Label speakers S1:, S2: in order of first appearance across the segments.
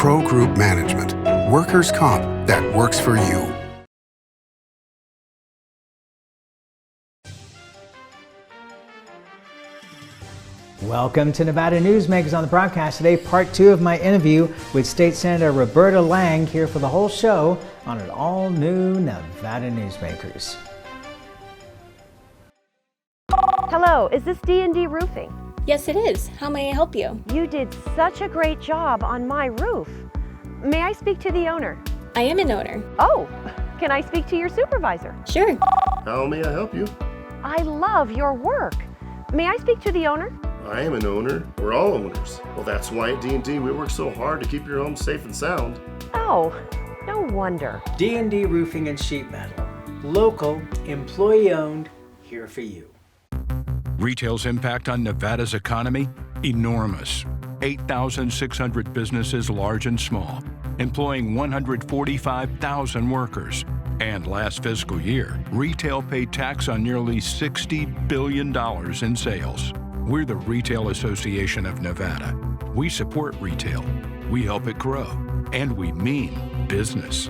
S1: Pro Group Management. Workers' comp that works for you.
S2: Welcome to Nevada Newsmakers. On the broadcast today, part 2 of my interview with State Senator Roberta Lange, here for the whole show on an all-new Nevada Newsmakers.
S3: Hello, is this D&D Roofing?
S4: Yes, it is. How may I help you?
S3: You did such a great job on my roof. May I speak to the owner?
S4: I am an owner.
S3: Oh, can I speak to your supervisor?
S4: Sure.
S5: How may I help you?
S3: I love your work. May I speak to the owner?
S5: I am an owner. We're all owners. Well, that's why at D&D we work so hard to keep your home safe and sound.
S3: Oh, no wonder.
S2: D&D Roofing and Sheet Metal. Local, employee-owned, here for you.
S6: Retail's impact on Nevada's economy? Enormous. 8,600 businesses, large and small, employing 145,000 workers. And last fiscal year, retail paid tax on nearly $60 billion in sales. We're the Retail Association of Nevada. We support retail, we help it grow, and we mean business.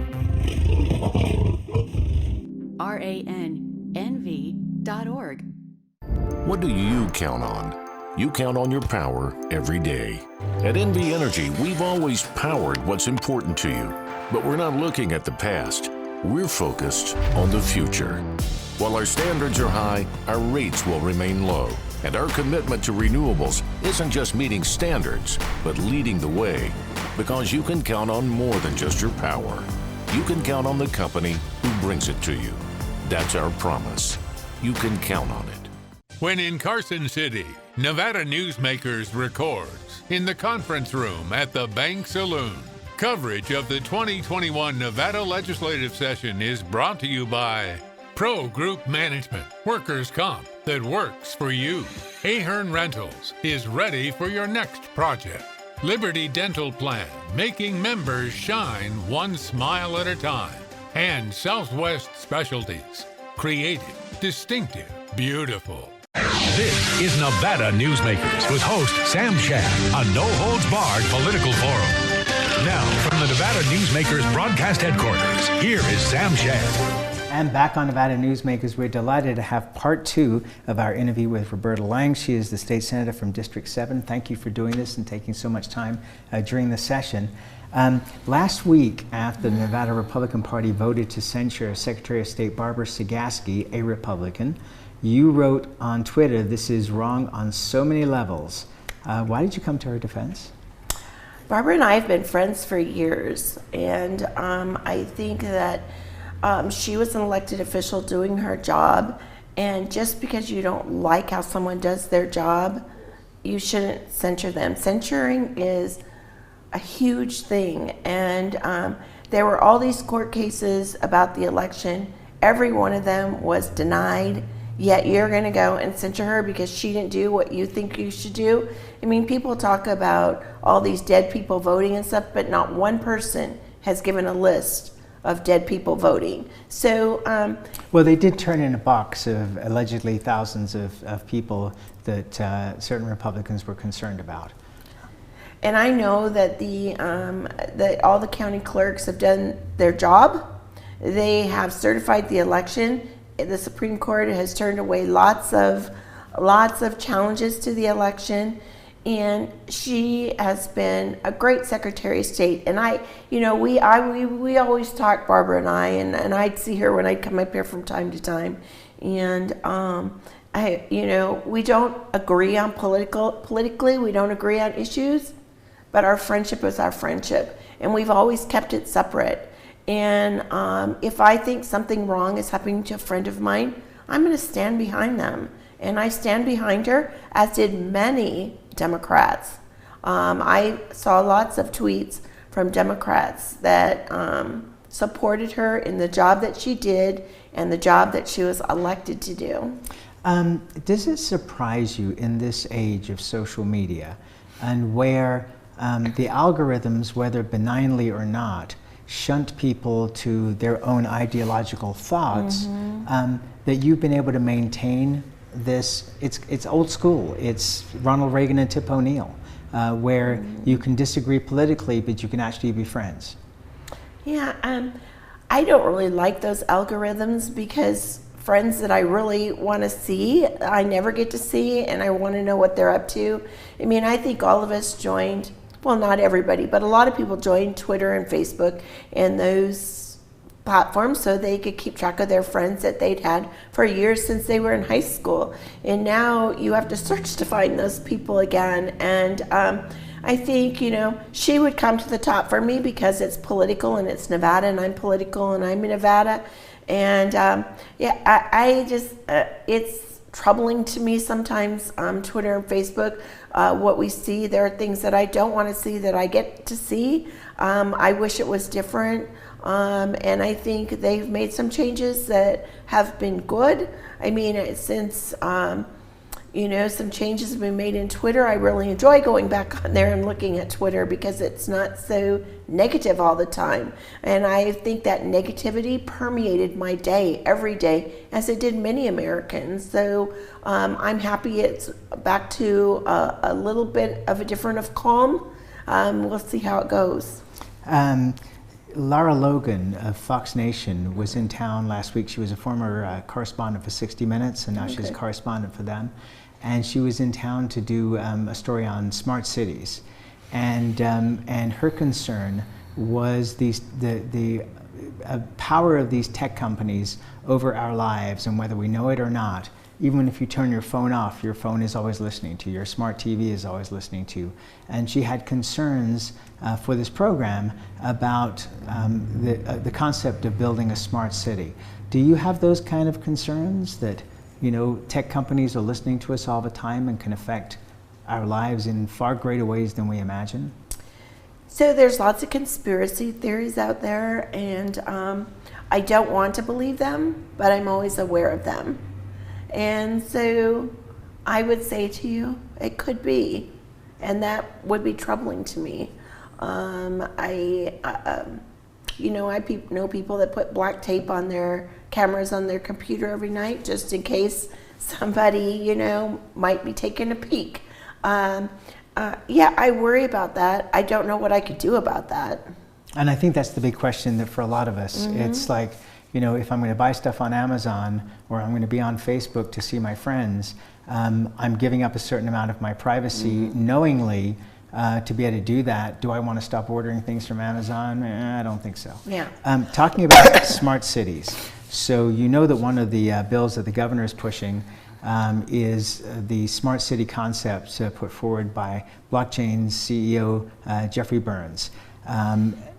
S7: RANNV.org.
S8: What do you count on? You count on your power every day. At NV Energy, we've always powered what's important to you, but we're not looking at the past. We're focused on the future. While our standards are high, our rates will remain low. And our commitment to renewables isn't just meeting standards, but leading the way. Because you can count on more than just your power. You can count on the company who brings it to you. That's our promise. You can count on it.
S9: When in Carson City, Nevada Newsmakers records in the conference room at the Bank Saloon. Coverage of the 2021 Nevada legislative session is brought to you by Pro Group Management, workers' comp that works for you. Ahern Rentals is ready for your next project. Liberty Dental Plan, making members shine one smile at a time. And Southwest Specialties, creative, distinctive, beautiful.
S10: This is Nevada Newsmakers with host Sam Shad, a no-holds-barred political forum. Now, from the Nevada Newsmakers broadcast headquarters, here is Sam Shad.
S2: And back on Nevada Newsmakers, we're delighted to have part 2 of our interview with Roberta Lange. She is the state senator from District 7. Thank you for doing this and taking so much time during the session. Last week, after the Nevada Republican Party voted to censure Secretary of State Barbara Sagaski, a Republican, you wrote on Twitter, "This is wrong on so many levels." Why did you come to her defense?
S11: Barbara and I have been friends for years, and I think that she was an elected official doing her job, and just because you don't like how someone does their job, you shouldn't censure them. Censuring is a huge thing, and there were all these court cases about the election. Every one of them was denied, yet you're going to go and censure her because she didn't do what you think you should do. I mean, people talk about all these dead people voting and stuff, but not one person has given a list of dead people voting. So,
S2: well, they did turn in a box of allegedly thousands of people that certain Republicans were concerned about.
S11: And I know that all the county clerks have done their job. They have certified the election. The Supreme Court has turned away lots of challenges to the election. And she has been a great Secretary of State. And we always talk, Barbara and and I'd see her when I'd come up here from time to time. And we don't agree on politically, we don't agree on issues, but our friendship is our friendship, and we've always kept it separate. And if I think something wrong is happening to a friend of mine, I'm going to stand behind them. And I stand behind her, as did many Democrats. I saw lots of tweets from Democrats that supported her in the job that she did and the job that she was elected to do.
S2: Does it surprise you in this age of social media and where the algorithms, whether benignly or not, shunt people to their own ideological thoughts, that you've been able to maintain this? It's old school. It's Ronald Reagan and Tip O'Neill. where you can disagree politically, but you can actually be friends?
S11: Yeah, I don't really like those algorithms because friends that I really want to see, I never get to see, and I want to know what they're up to. I mean, I think all of us joined, well, not everybody, but a lot of people joined Twitter and Facebook and those platforms so they could keep track of their friends that they'd had for years since they were in high school. And now you have to search to find those people again. And I think, you know, she would come to the top for me because it's political and it's Nevada, and I'm political and I'm in Nevada. And yeah, I just, it's troubling to me sometimes, Twitter and Facebook, what we see. There are things that I don't want to see that I get to see. I wish it was different. And I think they've made some changes that have been good. I mean, since, you know, some changes have been made in Twitter, I really enjoy going back on there and looking at Twitter because it's not so negative all the time. And I think that negativity permeated my day every day, as it did many Americans. So I'm happy it's back to a little bit of a different of calm. We'll see how it goes.
S2: Lara Logan of Fox Nation was in town last week. She was a former correspondent for 60 Minutes, and now she's a correspondent for them. And she was in town to do a story on smart cities. And her concern was the power of these tech companies over our lives, and whether we know it or not. Even if you turn your phone off, your phone is always listening to you. Your smart TV is always listening to you. And she had concerns for this program about the concept of building a smart city. Do you have those kind of concerns that, you know, tech companies are listening to us all the time and can affect our lives in far greater ways than we imagine?
S11: So there's lots of conspiracy theories out there, and I don't want to believe them, but I'm always aware of them. And so I would say to you, it could be, and that would be troubling to me. You know, I know people that put black tape on their cameras on their computer every night just in case somebody, you know, might be taking a peek. Yeah, I worry about that. I don't know what I could do about that.
S2: And I think that's the big question that for a lot of us, it's like, you know, if I'm going to buy stuff on Amazon or I'm going to be on Facebook to see my friends, I'm giving up a certain amount of my privacy knowingly to be able to do that. Do I want to stop ordering things from Amazon? I don't think so.
S11: Yeah.
S2: Talking about smart cities. So you know that one of the bills that the governor is pushing is the smart city concept put forward by Blockchain's CEO, Jeffrey Burns.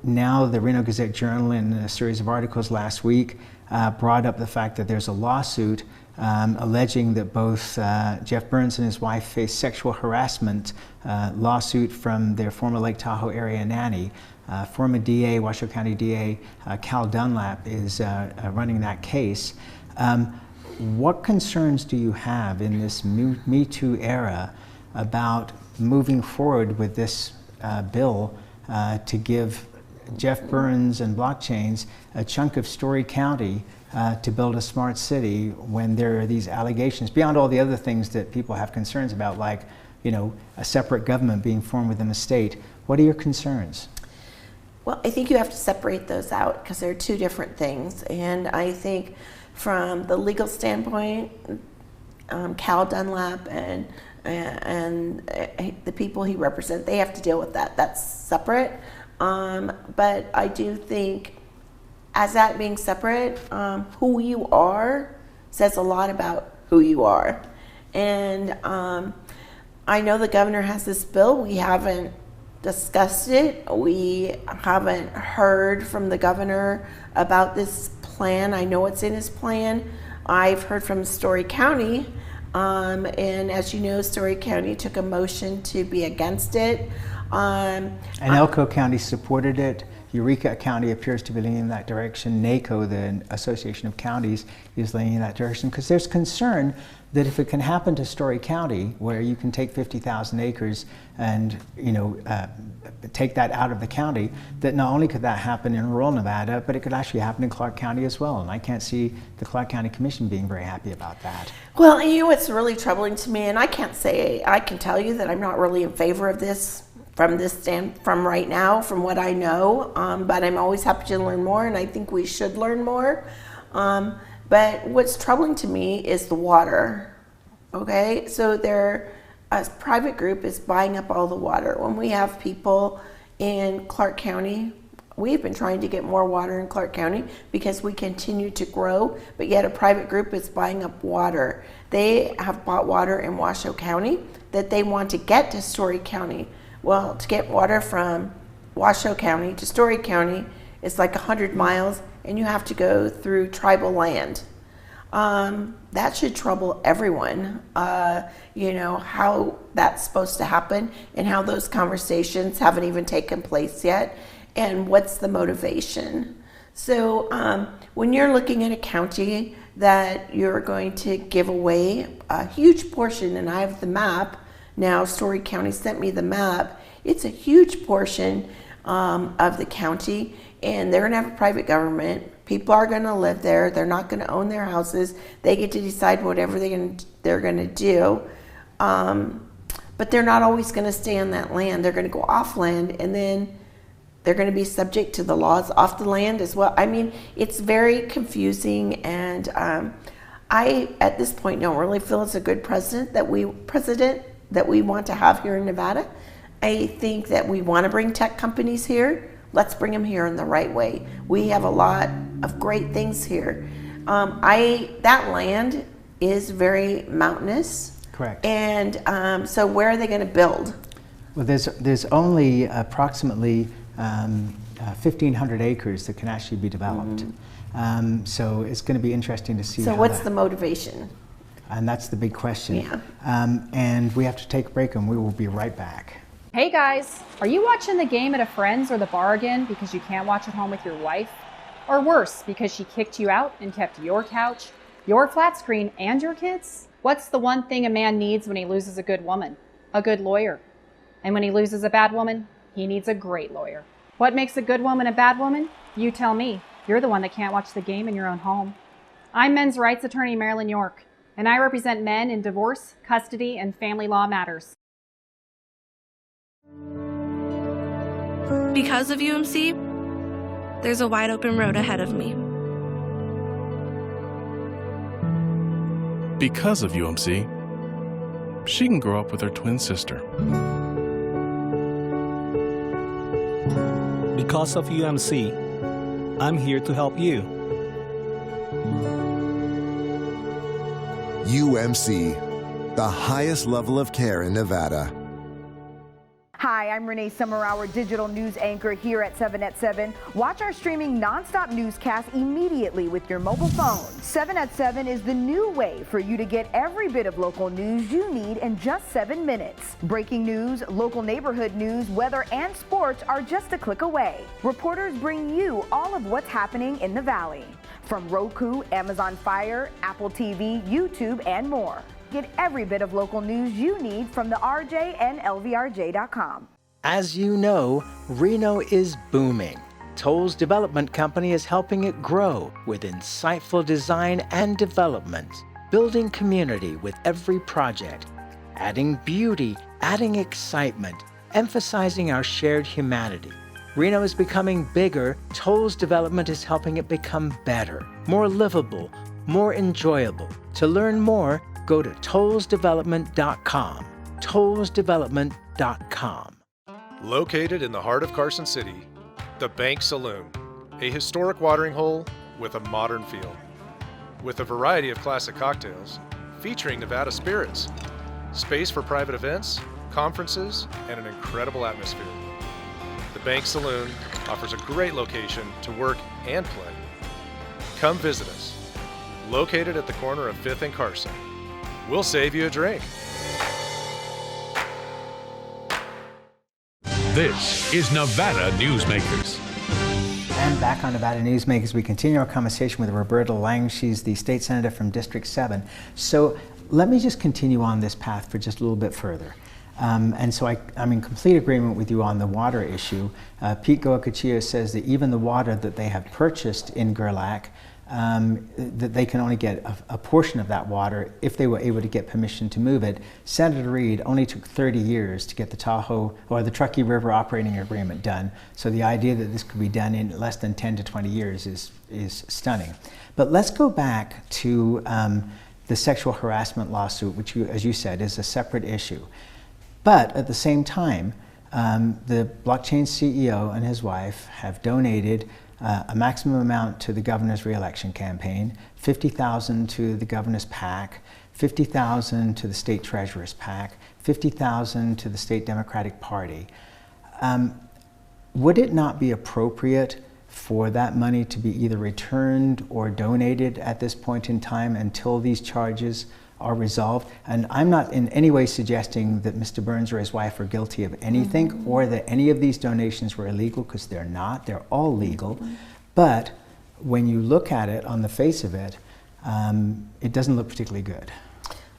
S2: Now the Reno Gazette-Journal, in a series of articles last week, brought up the fact that there's a lawsuit alleging that both Jeff Burns and his wife face sexual harassment lawsuit from their former Lake Tahoe area nanny. Former DA, Washoe County DA, Cal Dunlap is running that case. What concerns do you have in this Me Too era about moving forward with this bill to give Jeff Burns and Blockchains a chunk of Story County to build a smart city when there are these allegations, beyond all the other things that people have concerns about, like, you know, a separate government being formed within the state? What are your concerns?
S11: Well, I think you have to separate those out because they're two different things. And I think from the legal standpoint, Cal Dunlap and the people he represents, they have to deal with that. That's separate. But I do think, as that being separate, who you are says a lot about who you are. And I know the governor has this bill. We haven't discussed it. We haven't heard from the governor about this plan. I know it's in his plan. I've heard from Story County, and as you know, Story County took a motion to be against it. And
S2: Elko County supported it. Eureka County appears to be leaning in that direction. NACO, the Association of Counties, is leaning in that direction because there's concern that if it can happen to Story County, where you can take 50,000 acres and take that out of the county, that not only could that happen in rural Nevada, but it could actually happen in Clark County as well. And I can't see the Clark County Commission being very happy about that.
S11: Well, you know what's really troubling to me, and I can tell you that I'm not really in favor of this from right now, from what I know, but I'm always happy to learn more, and I think we should learn more. But what's troubling to me is the water. Okay, so a private group is buying up all the water. When we have people in Clark County, we've been trying to get more water in Clark County because we continue to grow, but yet a private group is buying up water. They have bought water in Washoe County that they want to get to Story County. Well, to get water from Washoe County to Story County is like 100 miles, and you have to go through tribal land. That should trouble everyone, how that's supposed to happen and how those conversations haven't even taken place yet, and what's the motivation. So when you're looking at a county that you're going to give away a huge portion, and I have the map now, Story County sent me the map, it's a huge portion of the county, and they're gonna have a private government. People are gonna live there. They're not gonna own their houses. They get to decide whatever they're gonna do. But they're not always gonna stay on that land. They're gonna go off land, and then they're gonna be subject to the laws off the land as well. I mean, it's very confusing, and I, at this point, don't really feel it's a good president that we want to have here in Nevada. I think that we want to bring tech companies here. Let's bring them here in the right way. We have a lot of great things here. That land is very mountainous.
S2: Correct.
S11: And so where are they going to build?
S2: Well, there's only approximately 1,500 acres that can actually be developed. So it's going to be interesting to see.
S11: So what's the motivation?
S2: And that's the big question.
S11: Yeah.
S2: And we have to take a break, and we will be right back.
S12: Hey guys, are you watching the game at a friend's or the bar again because you can't watch at home with your wife? Or worse, because she kicked you out and kept your couch, your flat screen, and your kids? What's the one thing a man needs when he loses a good woman? A good lawyer. And when he loses a bad woman, he needs a great lawyer. What makes a good woman a bad woman? You tell me. You're the one that can't watch the game in your own home. I'm men's rights attorney Marilyn York, and I represent men in divorce, custody, and family law matters.
S13: Because of UMC, there's a wide open road ahead of me.
S14: Because of UMC, she can grow up with her twin sister.
S15: Because of UMC, I'm here to help you.
S16: UMC, the highest level of care in Nevada.
S17: Hi, I'm Renee Summerhour, digital news anchor here at 7 at 7. Watch our streaming nonstop newscast immediately with your mobile phone. 7 at 7 is the new way for you to get every bit of local news you need in just 7 minutes. Breaking news, local neighborhood news, weather, and sports are just a click away. Reporters bring you all of what's happening in the Valley. From Roku, Amazon Fire, Apple TV, YouTube, and more. Get every bit of local news you need from the RJ and LVRJ.com.
S2: As you know, Reno is booming. Toll's development company is helping it grow with insightful design and development, building community with every project, adding beauty, adding excitement, emphasizing our shared humanity. Reno is becoming bigger. Toll's development is helping it become better, more livable, more enjoyable. To learn more, go to tollsdevelopment.com. tollsdevelopment.com.
S18: Located in the heart of Carson City, the Bank Saloon, a historic watering hole with a modern feel. With a variety of classic cocktails, featuring Nevada spirits, space for private events, conferences, and an incredible atmosphere. The Bank Saloon offers a great location to work and play. Come visit us. Located at the corner of 5th and Carson. We'll save you a drink.
S10: This is Nevada Newsmakers.
S2: And back on Nevada Newsmakers, we continue our conversation with Roberta Lange. She's the state senator from District 7. So let me just continue on this path for just a little bit further. And so I'm in complete agreement with you on the water issue. Pete Goacachia says that even the water that they have purchased in Gerlach, that they can only get a portion of that water if they were able to get permission to move it. Senator Reid only took 30 years to get the Tahoe or the Truckee River operating agreement done. So the idea that this could be done in less than 10 to 20 years is stunning. But let's go back to the sexual harassment lawsuit, which, as you said, is a separate issue. But at the same time, the blockchain CEO and his wife have donated a maximum amount to the governor's re-election campaign, $50,000 to the governor's PAC, $50,000 to the state treasurer's PAC, $50,000 to the state Democratic Party. Would it not be appropriate for that money to be either returned or donated at this point in time until these charges are resolved? And I'm not in any way suggesting that Mr. Burns or his wife are guilty of anything or that any of these donations were illegal, because they're not. They're all legal. But when you look at it on the face of it, it doesn't look particularly good.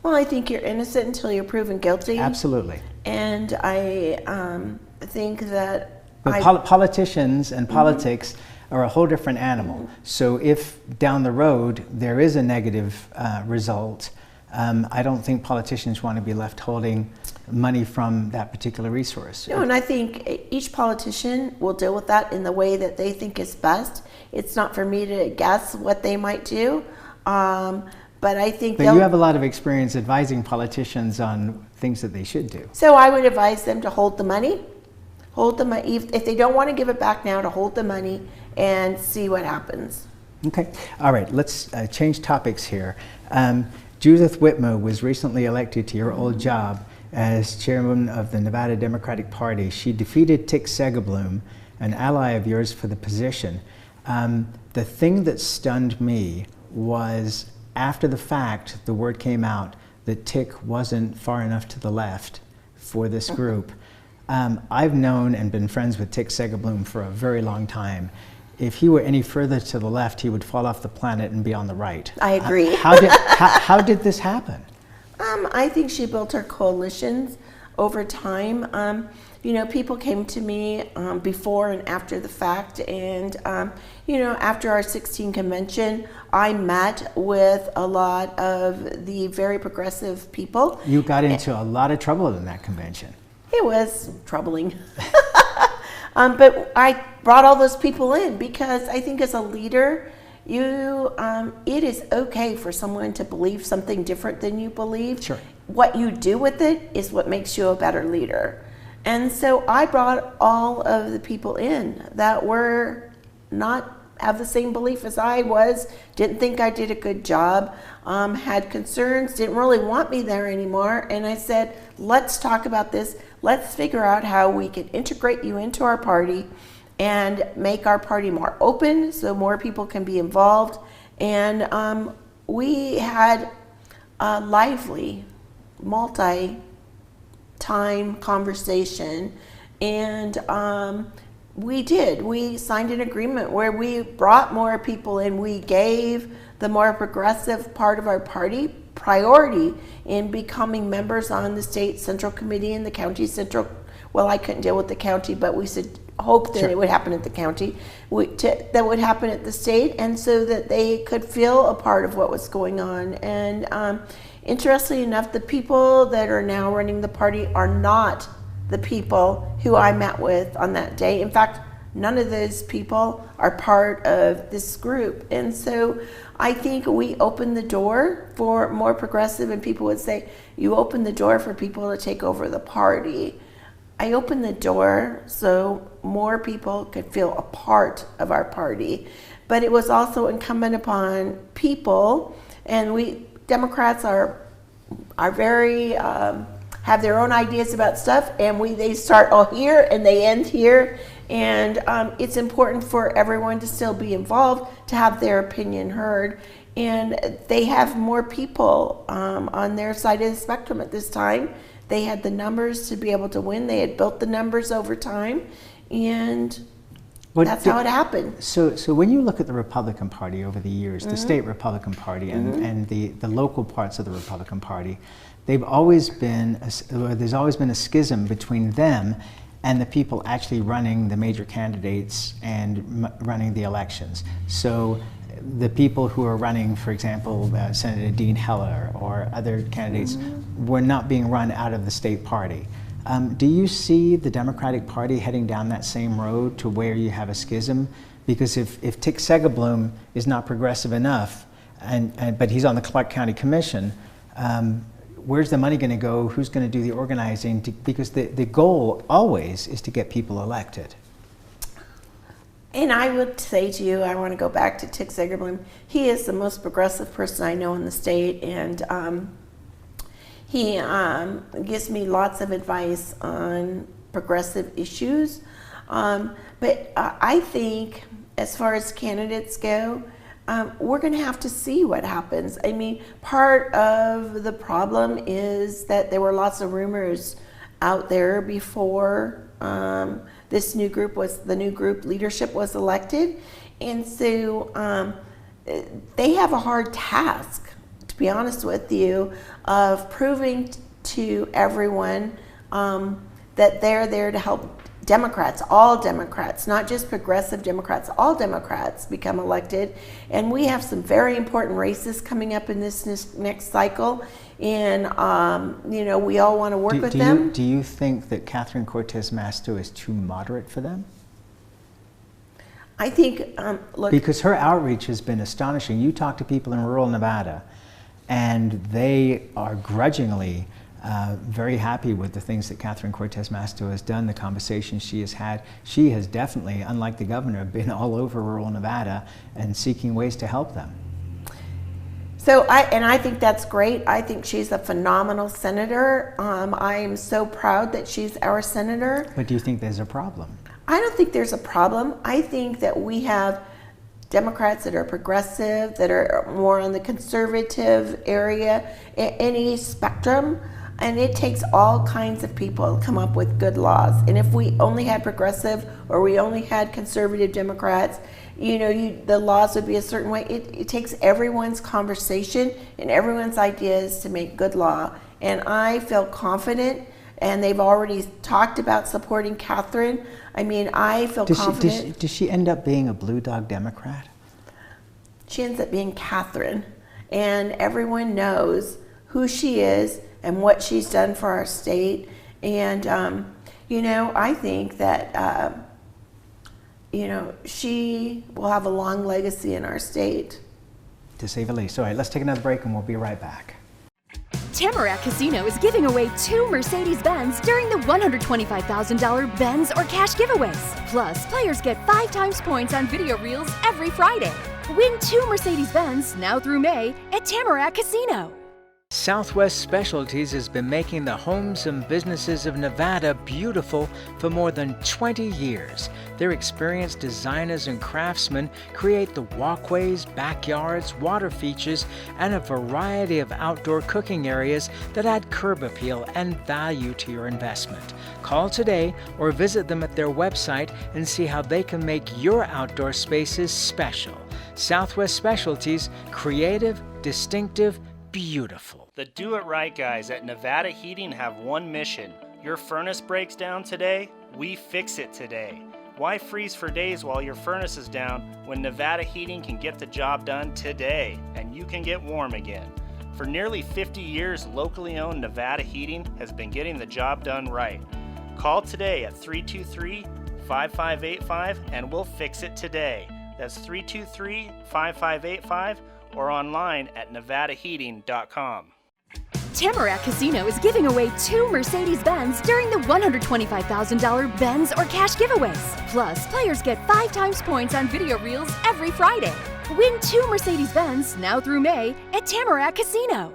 S11: Well, I think you're innocent until you're proven guilty.
S2: Absolutely.
S11: And I think that...
S2: But politicians and politics are a whole different animal. So if down the road there is a negative result, I don't think politicians want to be left holding money from that particular resource.
S11: No, and I think each politician will deal with that in the way that they think is best. It's not for me to guess what they might do, but I think...
S2: But you have a lot of experience advising politicians on things that they should do.
S11: So I would advise them to hold the money. Hold the money. If they don't want to give it back now, to hold the money and see what happens.
S2: Okay. All right. Let's change topics here. Judith Whitmer was recently elected to your old job as chairman of the Nevada Democratic Party. She defeated Tick Segablum, an ally of yours, for the position. The thing that stunned me was after the fact, the word came out that Tick wasn't far enough to the left for this group. I've known and been friends with Tick Segablum for a very long time. If he were any further to the left, he would fall off the planet and be on the right.
S11: I agree.
S2: How did this happen?
S11: I think she built her coalitions over time. You know, people came to me before and after the fact, and you know, after our 16 convention, I met with a lot of the very progressive people.
S2: You got into a lot of trouble in that convention.
S11: It was troubling. But I brought all those people in because I think as a leader, it is okay for someone to believe something different than you believe.
S2: Sure.
S11: What you do with it is what makes you a better leader. And so I brought all of the people in that were not have the same belief as I was, didn't think I did a good job, had concerns, didn't really want me there anymore. And I said, let's talk about this. Let's figure out how we can integrate you into our party and make our party more open so more people can be involved. And we had a lively, multi-time conversation, and we signed an agreement where we brought more people in. We gave the more progressive part of our party priority in becoming members on the state central committee and the county central. Well, I couldn't deal with the county, but we said hope that it would happen at the county, that would happen at the state, and so that they could feel a part of what was going on. And interestingly enough, the people that are now running the party are not the people who I met with on that day. In fact, none of those people are part of this group. And so I think we opened the door for more progressive, and people would say, you opened the door for people to take over the party. I opened the door so more people could feel a part of our party. But it was also incumbent upon people, and we Democrats are very have their own ideas about stuff, and they start all here and they end here. And it's important for everyone to still be involved, to have their opinion heard. And they have more people on their side of the spectrum at this time. They had the numbers to be able to win. They had built the numbers over time. And That's how it happened.
S2: So when you look at the Republican Party over the years, the state Republican Party and the local parts of the Republican Party, there's always been a schism between them and the people actually running the major candidates and running the elections. So the people who are running, for example, Senator Dean Heller or other candidates, were not being run out of the state party. Do you see the Democratic Party heading down that same road to where you have a schism? Because if Tick Segerblom is not progressive enough, but he's on the Clark County Commission, where's the money going to go? Who's going to do the organizing? Because the goal always is to get people elected.
S11: And I would say to you, I want to go back to Tick Segerblom. He is the most progressive person I know in the state, and he gives me lots of advice on progressive issues. But I think as far as candidates go, we're going to have to see what happens. I mean, part of the problem is that there were lots of rumors out there before the new group leadership was elected. And so they have a hard task, to be honest with you, of proving to everyone that they're there to help Democrats, all Democrats, not just progressive Democrats, all Democrats become elected. And we have some very important races coming up in this next cycle. And, we all want to work with them.
S2: Do you think that Catherine Cortez Masto is too moderate for them?
S11: I think, look.
S2: Because her outreach has been astonishing. You talk to people in rural Nevada, and they are grudgingly very happy with the things that Catherine Cortez Masto has done, the conversations she has had. She has definitely, unlike the governor, been all over rural Nevada and seeking ways to help them.
S11: So I think that's great. I think she's a phenomenal senator. I am so proud that she's our senator.
S2: But do you think there's a problem?
S11: I don't think there's a problem. I think that we have Democrats that are progressive, that are more on the conservative area, any spectrum. And it takes all kinds of people to come up with good laws. And if we only had progressive or we only had conservative Democrats, the laws would be a certain way. It takes everyone's conversation and everyone's ideas to make good law. And I feel confident, and they've already talked about supporting Catherine. I mean, I feel confident.
S2: Does she end up being a blue dog Democrat?
S11: She ends up being Catherine. And everyone knows who she is and what she's done for our state. And, I think that, she will have a long legacy in our state.
S2: To say the least. All right, let's take another break and we'll be right back.
S19: Tamarack Casino is giving away 2 Mercedes-Benz during the $125,000 Benz or cash giveaways. Plus, players get 5 times points on video reels every Friday. Win 2 Mercedes-Benz now through May at Tamarack Casino.
S2: Southwest Specialties has been making the homes and businesses of Nevada beautiful for more than 20 years. Their experienced designers and craftsmen create the walkways, backyards, water features, and a variety of outdoor cooking areas that add curb appeal and value to your investment. Call today or visit them at their website and see how they can make your outdoor spaces special. Southwest Specialties, creative, distinctive, beautiful.
S20: The Do It Right guys at Nevada Heating have one mission. Your furnace breaks down today, we fix it today. Why freeze for days while your furnace is down when Nevada Heating can get the job done today and you can get warm again? For nearly 50 years, locally owned Nevada Heating has been getting the job done right. Call today at 323-5585 and we'll fix it today. That's 323-5585 or online at nevadaheating.com.
S19: Tamarack Casino is giving away 2 Mercedes-Benz during the $125,000 Benz or cash giveaways. Plus, players get 5 times points on video reels every Friday. Win 2 Mercedes-Benz now through May at Tamarack Casino.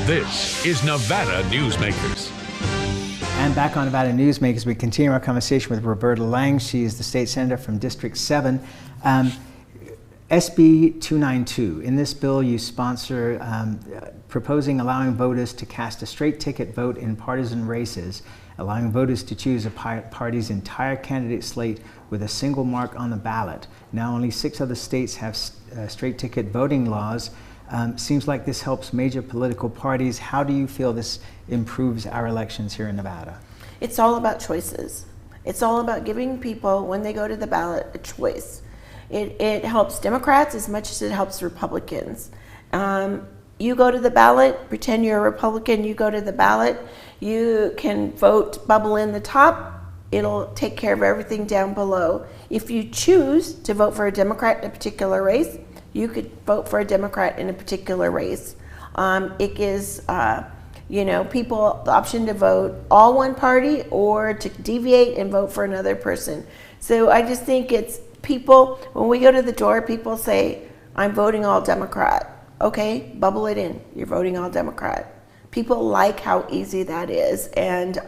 S10: This is Nevada Newsmakers.
S2: And back on Nevada Newsmakers, we continue our conversation with Roberta Lange. She is the state senator from District 7. SB 292, in this bill you sponsor proposing allowing voters to cast a straight ticket vote in partisan races allowing voters to choose a party's entire candidate slate with a single mark on the ballot. Now only 6 other states have straight ticket voting laws. Seems like this helps major political parties. How do you feel this improves our elections here in Nevada?
S11: It's all about choices. It's all about giving people, when they go to the ballot, a choice. It helps Democrats as much as it helps Republicans. You go to the ballot, pretend you're a Republican, you go to the ballot, you can vote bubble in the top, it'll take care of everything down below. If you choose to vote for a Democrat in a particular race, you could vote for a Democrat in a particular race. It gives people the option to vote all one party or to deviate and vote for another person. So I just think it's people, when we go to the door, people say, I'm voting all Democrat. Okay, bubble it in, you're voting all Democrat. People like how easy that is, and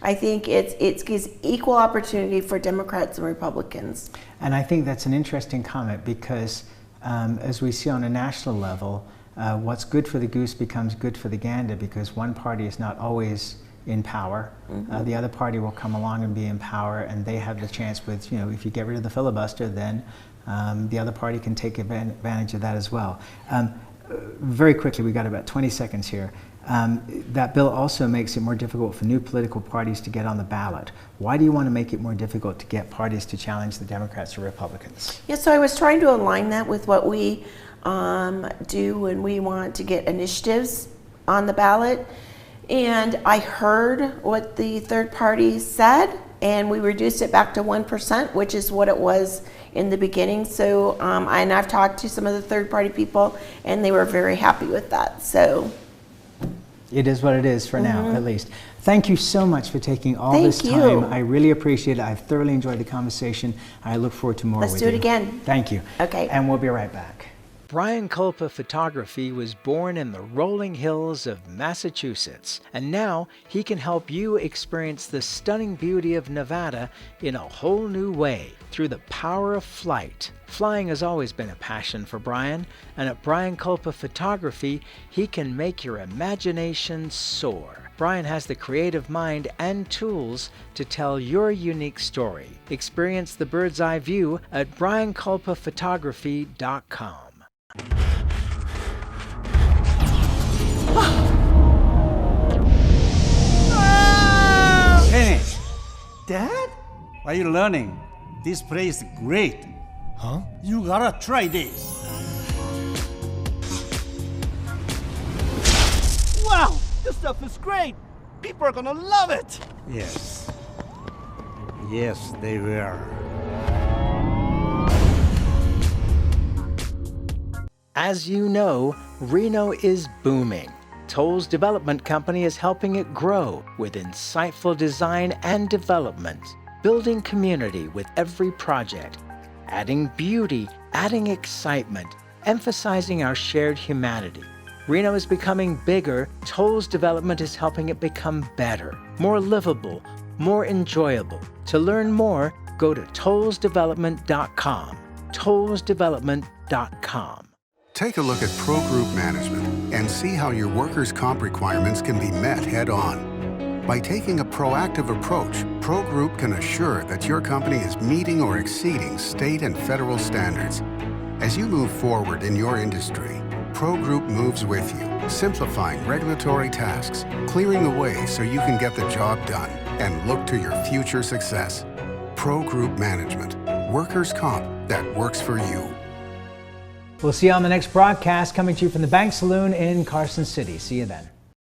S11: I think it gives equal opportunity for Democrats and Republicans.
S2: And I think that's an interesting comment because as we see on a national level, what's good for the goose becomes good for the gander because one party is not always in power.
S11: Mm-hmm.
S2: The other party will come along and be in power, and they have the chance with, if you get rid of the filibuster, then the other party can take advantage of that as well. Very quickly, we've got about 20 seconds here. That bill also makes it more difficult for new political parties to get on the ballot. Why do you want to make it more difficult to get parties to challenge the Democrats or Republicans?
S11: Yeah, so I was trying to align that with what we do when we want to get initiatives on the ballot. And I heard what the third party said, and we reduced it back to 1%, which is what it was in the beginning. So, and I've talked to some of the third party people, and they were very happy with that. So
S2: it is what it is for now, at least. Thank you so much for taking all
S11: Thank
S2: this
S11: you.
S2: time. I really appreciate it. I've thoroughly enjoyed the conversation. I look forward to more
S11: Let's
S2: with
S11: do
S2: you.
S11: it again.
S2: Thank you.
S11: Okay.
S2: And we'll be right back. Brian Culpa Photography was born in the rolling hills of Massachusetts, and now he can help you experience the stunning beauty of Nevada in a whole new way through the power of flight. Flying has always been a passion for Brian, and at Brian Culpa Photography, he can make your imagination soar. Brian has the creative mind and tools to tell your unique story. Experience the bird's eye view at brianculpaphotography.com.
S21: Hey, Dad? Are you learning? This place is great. Huh? You gotta try this.
S22: Wow, this stuff is great. People are gonna love it.
S21: Yes. Yes, they will.
S2: As you know, Reno is booming. Toll's development company is helping it grow with insightful design and development, building community with every project, adding beauty, adding excitement, emphasizing our shared humanity. Reno is becoming bigger. Toll's development is helping it become better, more livable, more enjoyable. To learn more, go to tollsdevelopment.com. tollsdevelopment.com.
S1: Take a look at Pro Group Management and see how your workers' comp requirements can be met head-on. By taking a proactive approach, Pro Group can assure that your company is meeting or exceeding state and federal standards. As you move forward in your industry, Pro Group moves with you, simplifying regulatory tasks, clearing the way so you can get the job done and look to your future success. Pro Group Management, workers' comp that works for you.
S2: We'll see you on the next broadcast coming to you from the Bank Saloon in Carson City. See you then.